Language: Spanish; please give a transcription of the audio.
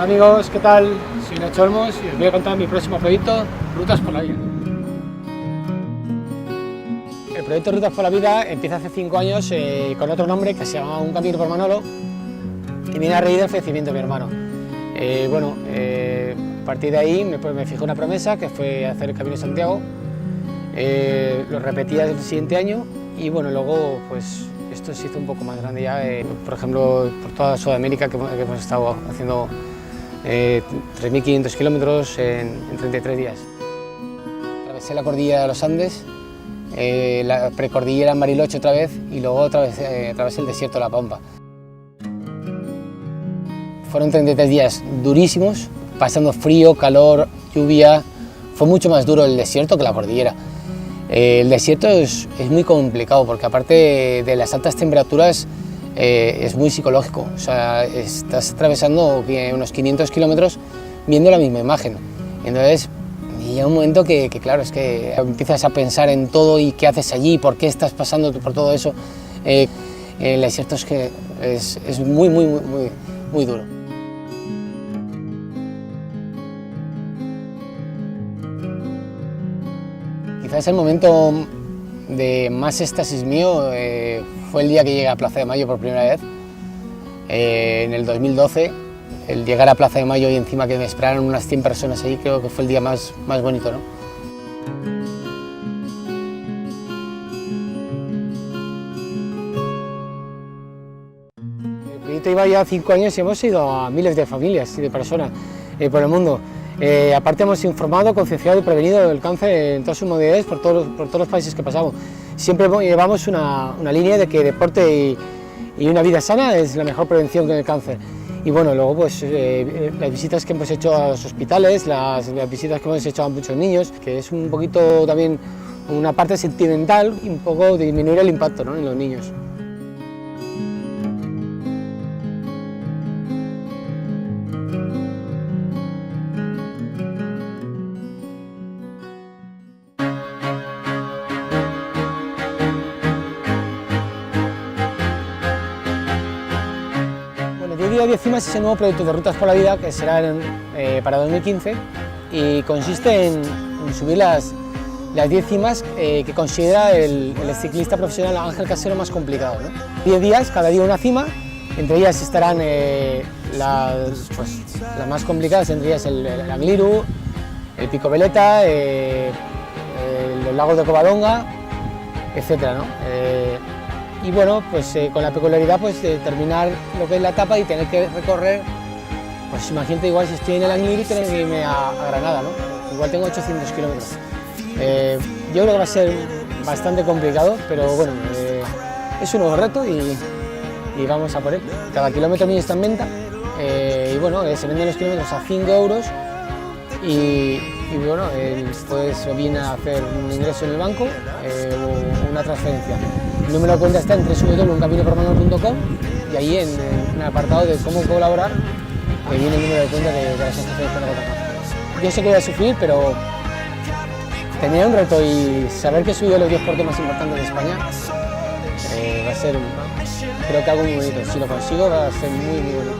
Hola amigos, ¿qué tal? Soy Nacho Olmos y os voy a contar mi próximo proyecto, Rutas por la Vida. El proyecto Rutas por la Vida empieza hace 5 años con otro nombre que se llama Un Camino por Manolo y viene a raíz del fallecimiento de mi hermano. A partir de ahí me fijé una promesa que fue hacer el Camino de Santiago, lo repetía el siguiente año y bueno, luego pues esto se hizo un poco más grande ya, por ejemplo por toda Sudamérica que hemos estado haciendo 3.500 kilómetros en 33 días. Atravesé la cordillera de los Andes, la precordillera en Bariloche otra vez y luego atravesé el desierto de La Pampa. Fueron 33 días durísimos, pasando frío, calor, lluvia. Fue mucho más duro el desierto que la cordillera. El desierto es muy complicado porque aparte de las altas temperaturas es muy psicológico. O sea, estás atravesando unos 500 kilómetros viendo la misma imagen. Entonces llega un momento que claro, es que empiezas a pensar en todo y qué haces allí, por qué estás pasando por todo eso. El desierto es muy duro. Quizás el momento de más éxtasis mío fue el día que llegué a Plaza de Mayo por primera vez, en el 2012. El llegar a Plaza de Mayo y encima que me esperaran unas 100 personas allí, creo que fue el día más bonito, ¿no? El proyecto lleva ya 5 años y hemos ido a miles de familias y de personas por el mundo. Aparte hemos informado, concienciado y prevenido el cáncer en todas sus modalidades por todos los países que pasamos. Siempre llevamos una línea de que deporte y una vida sana es la mejor prevención del cáncer. Y bueno, luego pues las visitas que hemos hecho a los hospitales, las visitas que hemos hecho a muchos niños, que es un poquito también una parte sentimental y un poco disminuir el impacto, ¿no?, en los niños. Día 10 cimas es el nuevo proyecto de Rutas por la Vida que será para 2015 y consiste en subir las 10 cimas que considera el ciclista profesional Ángel Casero más complicado, ¿no? 10 días, cada día una cima, entre ellas estarán las más complicadas, entre ellas el Angliru, el Pico Veleta, los lagos de Covadonga, etcétera, ¿no? Y bueno, pues con la peculiaridad pues, de terminar lo que es la etapa y tener que recorrer, pues imagínate, igual si estoy en el Angliru y tener que irme a Granada, ¿no? Igual tengo 800 kilómetros. Yo creo que va a ser bastante complicado, pero bueno, es un nuevo reto y vamos a por él. Cada kilómetro mío está en venta y bueno, se venden los kilómetros a 5 euros y bueno, pues viene a hacer un ingreso en el banco o una transferencia. El número de cuenta está en www.uncaminopormanolo.com y ahí en el apartado de cómo colaborar viene el número de cuenta de las asociaciones con la Coca-Cola. Yo sé que voy a sufrir, pero tenía un reto y saber que he subido los 10 puertos más importantes de España va a ser, creo que algo muy bonito. Si lo consigo va a ser muy bonito.